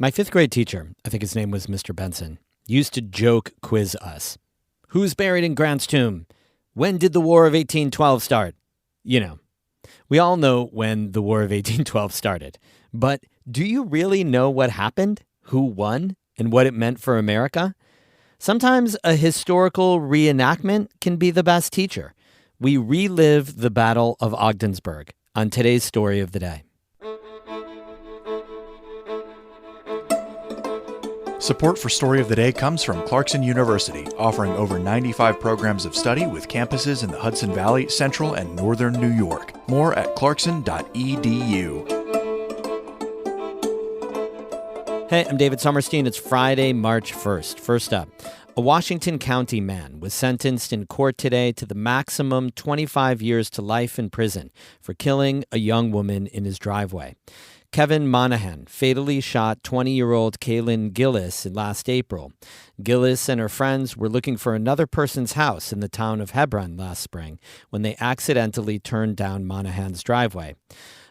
My fifth grade teacher, I think his name was Mr. Benson, used to joke quiz us. Who's buried in Grant's tomb? When did the War of 1812 start? You know, we all know when the War of 1812 started. But do you really know what happened, who won, and what it meant for America? Sometimes a historical reenactment can be the best teacher. We relive the Battle of Ogdensburg on today's Story of the Day. Support for Story of the Day comes from Clarkson University, offering over 95 programs of study with campuses in the Hudson Valley, Central, and Northern New York. More at clarkson.edu. Hey, I'm David Sommerstein. It's Friday, March 1st. First up, a Washington County man was sentenced in court today to the maximum 25 years to life in prison for killing a young woman in his driveway. Kevin Monahan fatally shot 20-year-old Kaylin Gillis last April. Gillis and her friends were looking for another person's house in the town of Hebron last spring when they accidentally turned down Monahan's driveway.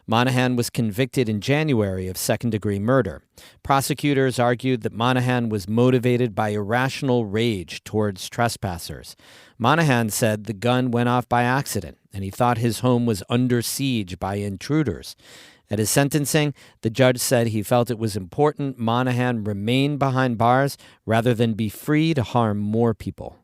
Monahan was convicted in January of second-degree murder. Prosecutors argued that Monahan was motivated by irrational rage towards trespassers. Monahan said the gun went off by accident, and he thought his home was under siege by intruders. At his sentencing, the judge said he felt it was important Monahan remain behind bars rather than be free to harm more people.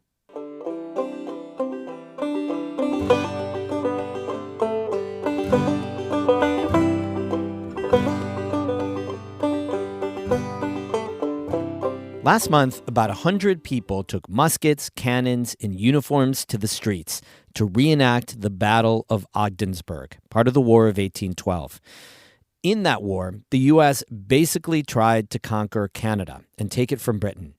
Last month, about 100 people took muskets, cannons, and uniforms to the streets to reenact the Battle of Ogdensburg, part of the War of 1812. In that war, the U.S. basically tried to conquer Canada and take it from Britain.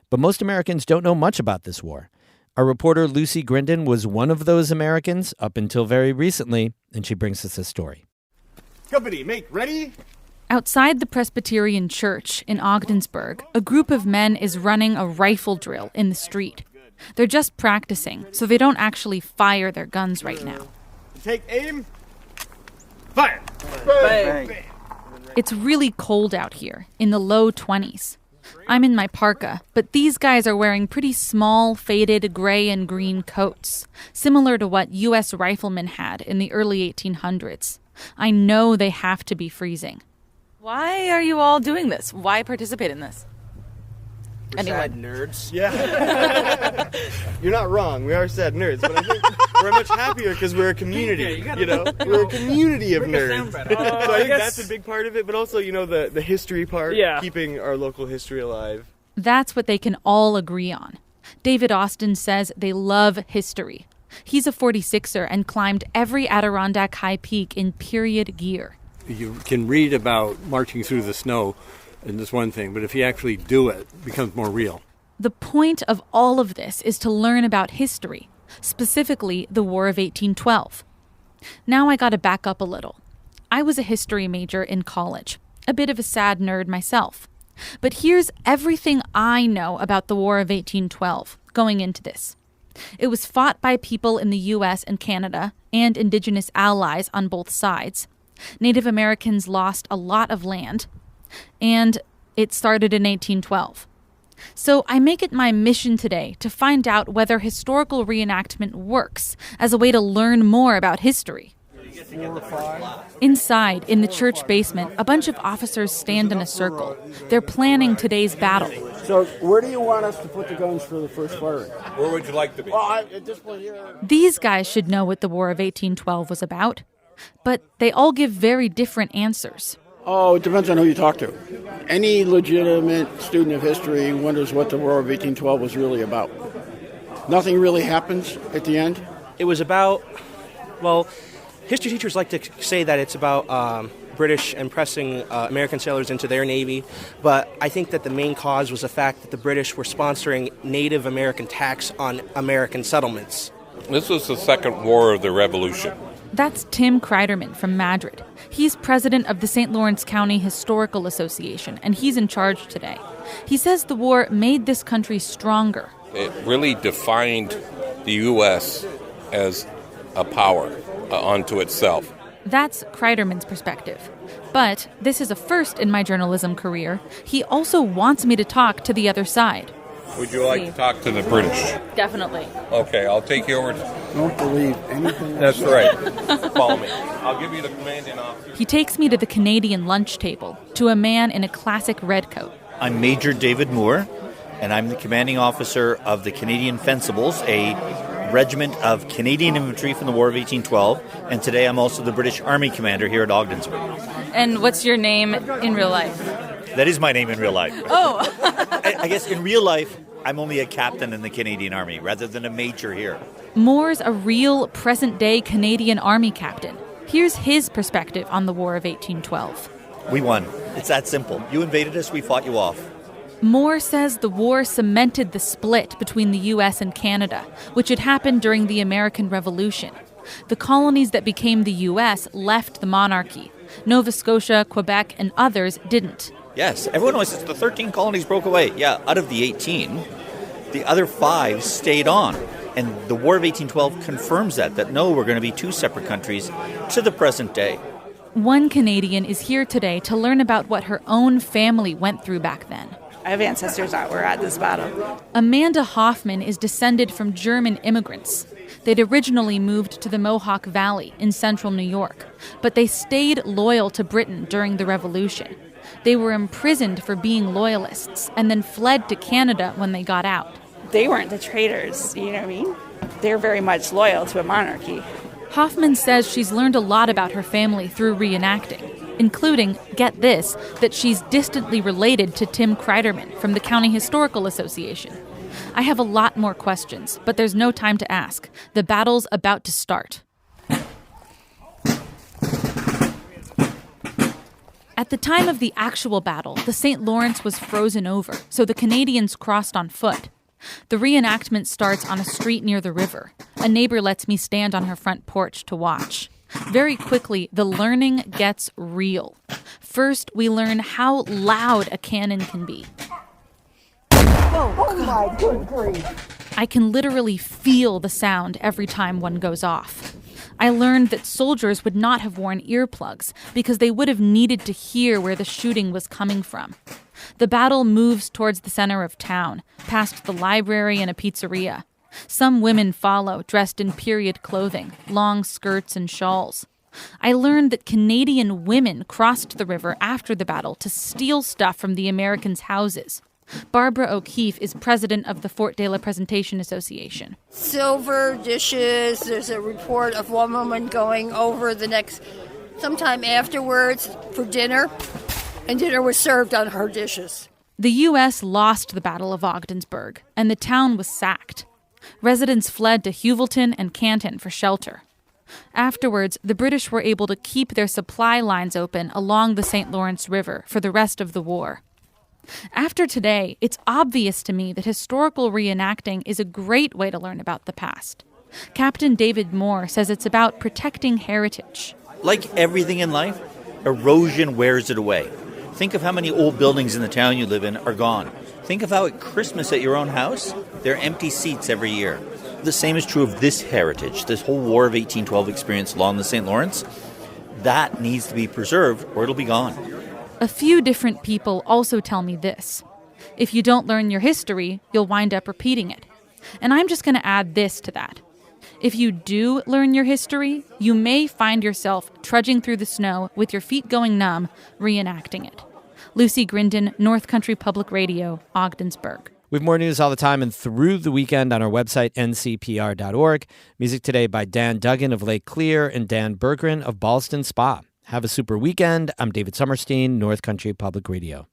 But most Americans don't know much about this war. Our reporter Lucy Grindon was one of those Americans up until very recently, and she brings us a story. Company, make ready. Outside the Presbyterian Church in Ogdensburg, a group of men is running a rifle drill in the street. They're just practicing, so they don't actually fire their guns right now. Take aim. Fire. Bang. Bang. It's really cold out here, in the low 20s. I'm in my parka, but these guys are wearing pretty small, faded gray and green coats, similar to what U.S. riflemen had in the early 1800s. I know they have to be freezing. Why are you all doing this? Why participate in this? We're sad nerds. Yeah. You're not wrong. We are sad nerds, but I think we're much happier because we're a community. We're a community of nerds. So I think that's a big part of it, but also, the history part, keeping our local history alive. That's what they can all agree on. David Austin says they love history. He's a 46er and climbed every Adirondack high peak in period gear. You can read about marching through the snow, and that's one thing, but if you actually do it, it becomes more real. The point of all of this is to learn about history, specifically the War of 1812. Now I gotta back up a little. I was a history major in college, a bit of a sad nerd myself. But here's everything I know about the War of 1812 going into this. It was fought by people in the U.S. and Canada and Indigenous allies on both sides. Native Americans lost a lot of land, and it started in 1812. So I make it my mission today to find out whether historical reenactment works as a way to learn more about history. Inside, in the church basement, a bunch of officers stand in a circle. They're planning today's battle. So where do you want us to put the guns for the first firing? Where would you like to be? Well, at this point here... These guys should know what the War of 1812 was about. But they all give very different answers. Oh, it depends on who you talk to. Any legitimate student of history wonders what the War of 1812 was really about. Nothing really happens at the end. It was about, history teachers like to say that it's about British impressing American sailors into their navy, but I think that the main cause was the fact that the British were sponsoring Native American tax on American settlements. This was the Second War of the Revolution. That's Tim Kreiderman from Madrid. He's president of the St. Lawrence County Historical Association, and he's in charge today. He says the war made this country stronger. It really defined the U.S. as a power unto itself. That's Kreiderman's perspective. But this is a first in my journalism career. He also wants me to talk to the other side. Would you like to talk to the British? Definitely. Okay, I'll take you over. Don't believe anything. That's right. Follow me. I'll give you the commanding officer. He takes me to the Canadian lunch table, to a man in a classic red coat. I'm Major David Moore, and I'm the commanding officer of the Canadian Fencibles, a regiment of Canadian infantry from the War of 1812, and today I'm also the British Army commander here at Ogdensburg. And what's your name in real life? That is my name in real life. Oh! I guess in real life, I'm only a captain in the Canadian Army rather than a major here. Moore's a real present-day Canadian Army captain. Here's his perspective on the War of 1812. We won. It's that simple. You invaded us, we fought you off. Moore says the war cemented the split between the U.S. and Canada, which had happened during the American Revolution. The colonies that became the U.S. left the monarchy. Nova Scotia, Quebec, and others didn't. Yes, everyone always says the 13 colonies broke away. Yeah, out of the 18, the other 5 stayed on. And the War of 1812 confirms that no, we're going to be 2 separate countries to the present day. One Canadian is here today to learn about what her own family went through back then. I have ancestors that were at this battle. Amanda Hoffman is descended from German immigrants. They'd originally moved to the Mohawk Valley in central New York, but they stayed loyal to Britain during the Revolution. They were imprisoned for being loyalists and then fled to Canada when they got out. They weren't the traitors, you know what I mean? They're very much loyal to a monarchy. Hoffman says she's learned a lot about her family through reenacting, including, get this, that she's distantly related to Tim Kreiderman from the County Historical Association. I have a lot more questions, but there's no time to ask. The battle's about to start. At the time of the actual battle, the St. Lawrence was frozen over, so the Canadians crossed on foot. The reenactment starts on a street near the river. A neighbor lets me stand on her front porch to watch. Very quickly, the learning gets real. First, we learn how loud a cannon can be. Oh my good grief. I can literally feel the sound every time one goes off. I learned that soldiers would not have worn earplugs because they would have needed to hear where the shooting was coming from. The battle moves towards the center of town, past the library and a pizzeria. Some women follow, dressed in period clothing, long skirts and shawls. I learned that Canadian women crossed the river after the battle to steal stuff from the Americans' houses. Barbara O'Keefe is president of the Fort de la Presentation Association. Silver dishes. There's a report of one woman going over the next, sometime afterwards, for dinner, and dinner was served on her dishes. The U.S. lost the Battle of Ogdensburg, and the town was sacked. Residents fled to Heuvelton and Canton for shelter. Afterwards, the British were able to keep their supply lines open along the St. Lawrence River for the rest of the war. After today, it's obvious to me that historical reenacting is a great way to learn about the past. Captain David Moore says it's about protecting heritage. Like everything in life, erosion wears it away. Think of how many old buildings in the town you live in are gone. Think of how at Christmas at your own house, there are empty seats every year. The same is true of this heritage, this whole War of 1812 experience along the St. Lawrence. That needs to be preserved or it'll be gone. A few different people also tell me this. If you don't learn your history, you'll wind up repeating it. And I'm just going to add this to that. If you do learn your history, you may find yourself trudging through the snow with your feet going numb, reenacting it. Lucy Grindon, North Country Public Radio, Ogdensburg. We have more news all the time and through the weekend on our website, ncpr.org. Music today by Dan Duggan of Lake Clear and Dan Berggren of Ballston Spa. Have a super weekend. I'm David Summerstein, North Country Public Radio.